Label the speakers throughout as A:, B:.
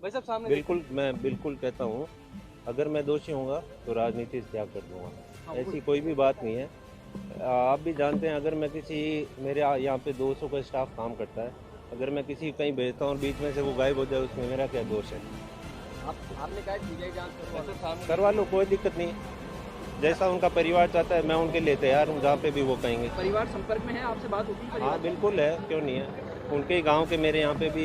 A: भाई साहब सामने
B: बिल्कुल, मैं बिल्कुल कहता हूँ, अगर मैं दोषी होऊँगा तो राजनीति से त्याग कर दूँगा।
A: हाँ,
B: ऐसी कोई भी बात नहीं है। आप भी जानते हैं, अगर मैं किसी मेरे यहाँ पे 200 का स्टाफ काम करता है, अगर मैं किसी को कहीं भेजता हूँ और बीच में से वो गायब हो जाए, उसमें मेरा क्या दोष है?
A: आपने कहा सीबीआई जांच करवा लो। सामने
B: करवा लो, कोई दिक्कत नहीं है। जैसा उनका परिवार चाहता है, मैं उनके लिए तैयार हूँ, जहाँ पे भी वो कहेंगे।
A: परिवार संपर्क में है, आपसे बात होती है
B: हाँ,
A: परिवार?
B: बिल्कुल है, क्यों नहीं है। उनके ही गाँव के मेरे यहाँ पे भी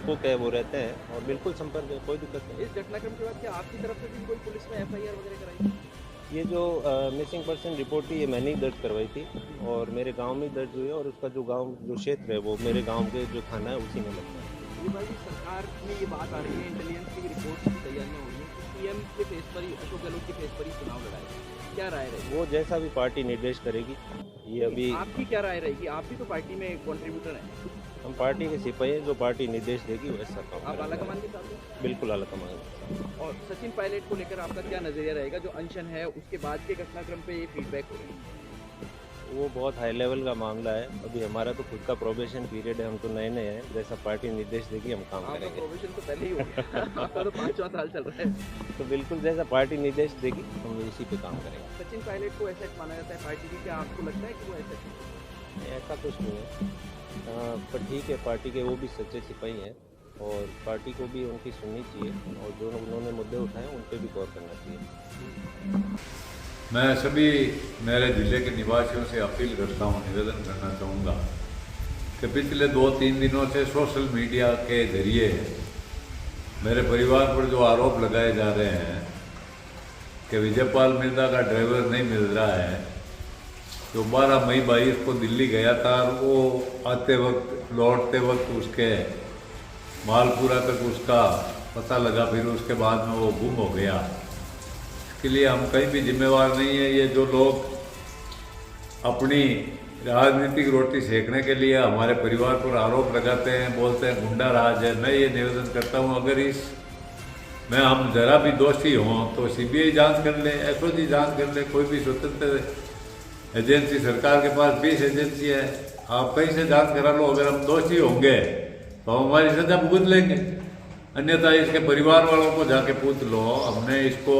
B: कुक है, वो रहते हैं और बिल्कुल संपर्क है, कोई दिक्कत नहीं।
A: इस घटनाक्रम के बाद क्या आपकी तरफ से भी कोई पुलिस में एफआईआर वगैरह कराई?
B: ये जो मिसिंग पर्सन रिपोर्ट थी, ये मैंने ही दर्ज करवाई थी और मेरे गांव में दर्ज हुई है और उसका जो गांव जो क्षेत्र है वो मेरे गांव के जो थाना है उसी में लगता है।
A: ये भाई सरकार में ये बात आ रही है, इंटेलिजेंस की रिपोर्ट की तैयारियां हो रही हैं कि पीएम के फेस पर ही, अशोक गहलोत के फेस पर ही चुनाव लड़ाएगा। क्या राय रहेगी?
B: वो जैसा भी पार्टी निर्देश करेगी, ये अभी
A: आपकी क्या राय रहेगी? आप भी तो पार्टी में कंट्रीब्यूटर हैं।
B: हम पार्टी के सिपाही हैं, जो पार्टी निर्देश देगी वैसा काम
A: आप आला
B: करेंगे।
A: कमान के साथ हैं?
B: बिल्कुल अलग कमांगे।
A: और सचिन पायलट को लेकर आपका क्या नजरिया रहेगा? जो अनशन है उसके बाद के घटनाक्रम पे ये फीडबैक हो रही है।
B: वो बहुत हाई लेवल का मामला है। अभी हमारा तो खुद का प्रोबेशन पीरियड है, हम तो नए नए हैं। जैसा पार्टी निर्देश देगी हम काम
A: आपका
B: करेंगे।
A: प्रोविजन तो पहले ही हो गया। आपका तो 5वां साल चल रहा है।
B: तो बिल्कुल जैसा पार्टी निर्देश देगी हम इसी पे काम करेंगे।
A: सचिन पायलट को एसेट माना जाता है पार्टी की, क्या आपको लगता है कि वो एसेट है?
B: ऐसा कुछ नहीं है। पर ठीक है, पार्टी के वो भी सच्चे सिपाही हैं और पार्टी को भी उनकी सुननी चाहिए और जो उन्होंने मुद्दे उठाए उन पर भी गौर करना चाहिए।
C: मैं सभी मेरे ज़िले के निवासियों से अपील करता हूँ, निवेदन करना चाहूँगा कि पिछले 2-3 दिनों से सोशल मीडिया के जरिए मेरे परिवार पर जो आरोप लगाए जा रहे हैं कि विजयपाल मिर्दा का ड्राइवर नहीं मिल रहा है, जो 12 मई 22 को दिल्ली गया था और वो आते वक्त लौटते वक्त उसके मालपुरा तक उसका पता लगा, फिर उसके बाद में वो गुम हो गया। इसके लिए हम कहीं भी जिम्मेवार नहीं है। ये जो लोग अपनी राजनीतिक रोटी सेकने के लिए हमारे परिवार पर आरोप लगाते हैं, बोलते हैं गुंडा राज है, मैं ये निवेदन करता हूँ, अगर इस में हम जरा भी दोषी हों तो सीबीआई जांच कर ले, एसओजी जांच कर ले, कोई भी स्वतंत्र एजेंसी, सरकार के पास 20 एजेंसी है, आप कहीं से जांच करा लो। अगर हम दोषी होंगे तो हम हमारी सजा भुगत लेंगे, अन्यथा इसके परिवार वालों को जाके पूछ लो। हमने इसको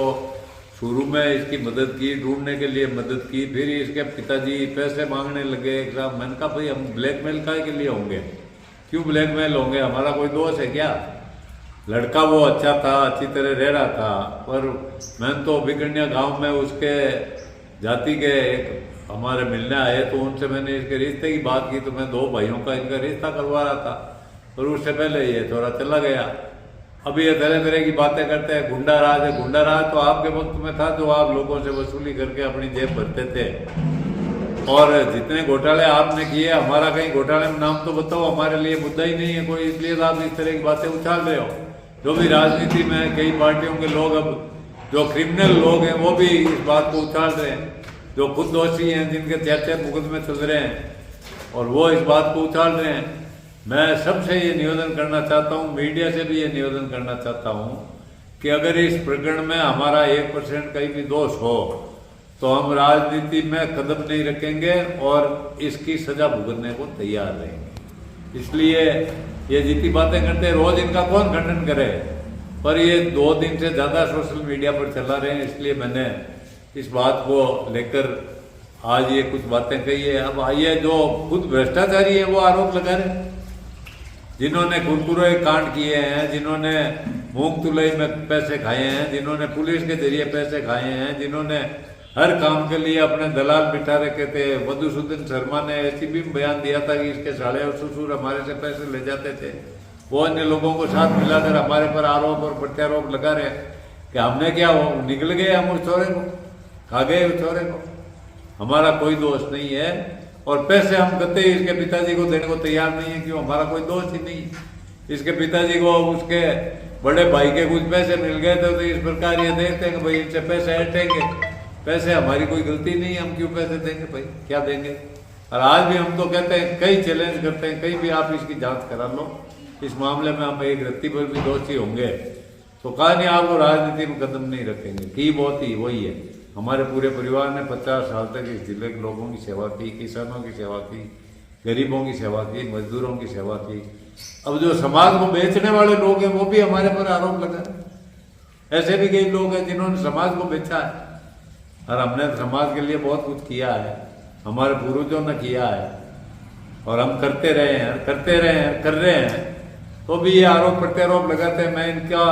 C: शुरू में इसकी मदद की, ढूंढने के लिए मदद की, फिर इसके पिताजी पैसे मांगने लगे। साहब मैंने कहा भाई हम ब्लैकमेल काहे के लिए होंगे, क्यों ब्लैकमेल होंगे, हमारा कोई दोष है क्या? लड़का वो अच्छा था, अच्छी तरह रह रहा था, पर मैंने तो बिगड़िया गांव में उसके जाति के एक हमारे मिलने आए तो उनसे मैंने इसके रिश्ते की बात की, तो मैं 2 भाइयों का इनका रिश्ता करवा रहा था और उससे पहले ये थोड़ा चला गया। अभी ये तरह तरह की बातें करते हैं, गुंडा राज है। गुंडा राज तो आपके वक्त में था, जो आप लोगों से वसूली करके अपनी जेब भरते थे। और जितने घोटाले आपने किए, हमारा कहीं घोटाले में नाम तो बताओ, हमारे लिए मुद्दा ही नहीं है कोई, इसलिए तो आप इस तरह की बातें उछाल रहे हो। जो भी राजनीति में कई पार्टियों के लोग, अब जो क्रिमिनल लोग हैं वो भी इस बात को उछाल रहे हैं, जो खुद दोषी हैं, जिनके 4-4 मुकदमे चल रहे हैं और वो इस बात को उछाल रहे हैं। मैं सबसे ये निवेदन करना चाहता हूँ, मीडिया से भी ये निवेदन करना चाहता हूँ कि अगर इस प्रकरण में हमारा 1% कहीं भी दोष हो तो हम राजनीति में कदम नहीं रखेंगे और इसकी सजा भुगतने को तैयार रहेंगे। इसलिए ये जितनी बातें करते हैं रोज, इनका कौन खंडन करे, पर ये 2 दिन से ज़्यादा सोशल मीडिया पर चला रहे हैं, इसलिए मैंने इस बात को लेकर आज ये कुछ बातें कही है। अब आइए, जो खुद भ्रष्टाचारी है वो आरोप लगा रहे हैं, जिन्होंने कुरकुरे कांड किए हैं, जिन्होंने मूंग तुलई में पैसे खाए हैं, जिन्होंने पुलिस के जरिए पैसे खाए हैं, जिन्होंने हर काम के लिए अपने दलाल बिठा रखे थे। मधुसूदन शर्मा ने एसीबी में बयान दिया था कि इसके साले और ससुर हमारे से पैसे ले जाते थे। वो अन्य लोगों को साथ मिलाकर हमारे पर आरोप और प्रत्यारोप लगा रहे हैं कि हमने क्या, वो निकल गए, हम उस छोरे को खा गए, उस छोरे को, हमारा कोई दोष नहीं है। और पैसे हम कहते ही इसके पिताजी को देने को तैयार नहीं है, क्यों, हमारा कोई दोष ही नहीं। इसके पिताजी को उसके बड़े भाई के कुछ पैसे मिल गए थे, तो इस प्रकार ये देखते हैं कि भाई इनसे पैसे हटेंगे, पैसे हमारी कोई गलती नहीं है, हम क्यों पैसे देंगे भाई, क्या देंगे। और आज भी हम तो कहते हैं, कई चैलेंज करते हैं, कहीं भी आप इसकी जांच करा लो, इस मामले में हम एक रत्ती पर भी दोषी होंगे तो कहा नहीं आपको राजनीति में कदम नहीं रखेंगे। की बहुत ही वही है, हमारे पूरे परिवार ने 50 साल तक इस जिले के लोगों की सेवा की, किसानों की सेवा की, गरीबों की सेवा की, मजदूरों की सेवा की। अब जो समाज को बेचने वाले लोग हैं वो भी हमारे पर आरोप लगा रहे हैं। ऐसे भी कई लोग हैं जिन्होंने समाज को बेचा है, और हमने समाज के लिए बहुत कुछ किया है, हमारे पूर्वजों ने किया है, और हम करते रहे हैं, कर रहे हैं, तो भी ये आरोप प्रत्यारोप लगाते हैं। मैं इनका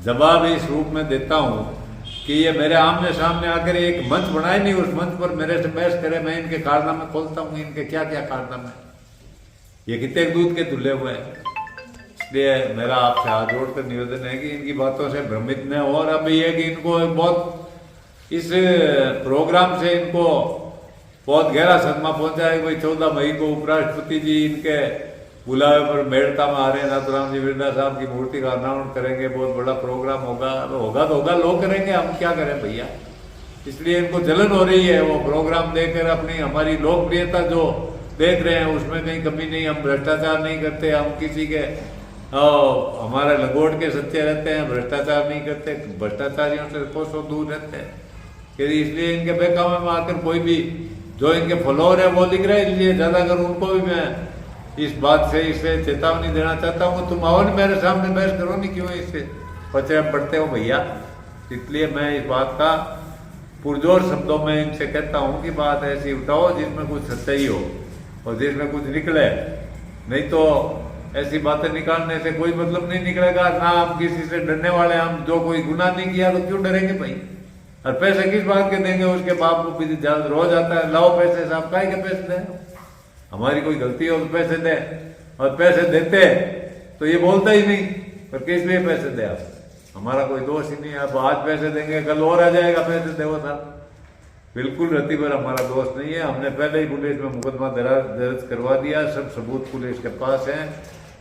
C: जवाब इस रूप में देता हूँ कि ये मेरे आमने सामने आकर एक मंच बनाए नहीं, उस मंच पर मेरे से बहस करे, मैं इनके कारनामे खोलता हूँ, इनके क्या क्या कारनामे, ये कितने दूध के धुले हुए हैं। इसलिए मेरा आपसे हाथ जोड़कर निवेदन है कि इनकी बातों से भ्रमित न हो, और अब ये कि इनको बहुत इस प्रोग्राम से इनको बहुत गहरा सदमा पहुंचा है। कोई 14 मई को उपराष्ट्रपति जी इनके बुलावे पर मेड़ता में आ रहे हैं, नाथुराम जी बिरला साहब की मूर्ति का अनावरण करेंगे, बहुत बड़ा प्रोग्राम होगा। तो होगा, लोग करेंगे, हम क्या करें भैया। इसलिए इनको जलन हो रही है, वो प्रोग्राम देखकर अपनी हमारी लोकप्रियता जो देख रहे हैं उसमें कहीं कमी नहीं, हम भ्रष्टाचार नहीं करते, हम किसी के हमारे लंगोट के सच्चे रहते हैं, भ्रष्टाचार नहीं करते, भ्रष्टाचारियों से कोसों दूर रहते हैं। इसलिए इनके बेकामे में आकर कोई भी जो इनके फॉलोअर है वो लिख रहे हैं, इसलिए ज्यादातर उनको भी मैं इस बात से इससे चेतावनी देना चाहता हूँ, तुम आओ नहीं मेरे सामने बहस करो नहीं, क्यों इससे पचे पड़ते हो भैया। इसलिए मैं इस बात का पुरजोर शब्दों में इनसे कहता हूँ कि बात ऐसी उठाओ जिसमें कुछ सच्चाई हो और जिसमें कुछ निकले, नहीं तो ऐसी बातें निकालने से कोई मतलब नहीं निकलेगा। ना हम किसी से डरने वाले, हम जो कोई गुनाह नहीं किया तो क्यों डरेंगे भाई। और पैसे किस बात के देंगे, उसके बाप को भी रोज आता है, लाओ पैसे, साहब काहे के पैसे दें, हमारी कोई गलती हो तो पैसे दे, और पैसे देते तो ये बोलता ही नहीं, पर किस लिए पैसे दे आप, हमारा कोई दोष ही नहीं है। अब आज पैसे देंगे, कल और आ जाएगा पैसे दे, वो साहब बिल्कुल रत्ती भर हमारा दोष नहीं है। हमने पहले ही पुलिस में मुकदमा दर्ज करवा दिया, सब सबूत पुलिस के पास है।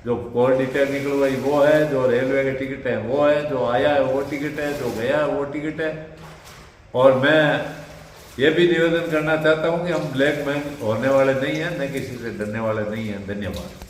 C: जो कोर्ट डिटेल निकलवाई वो है, जो रेलवे के टिकट है वो है, जो आया है वो टिकट है, जो गया है वो टिकट है। और मैं ये भी निवेदन करना चाहता हूँ कि हम ब्लैक मैन होने वाले नहीं हैं, न किसी से डरने वाले नहीं हैं। धन्यवाद।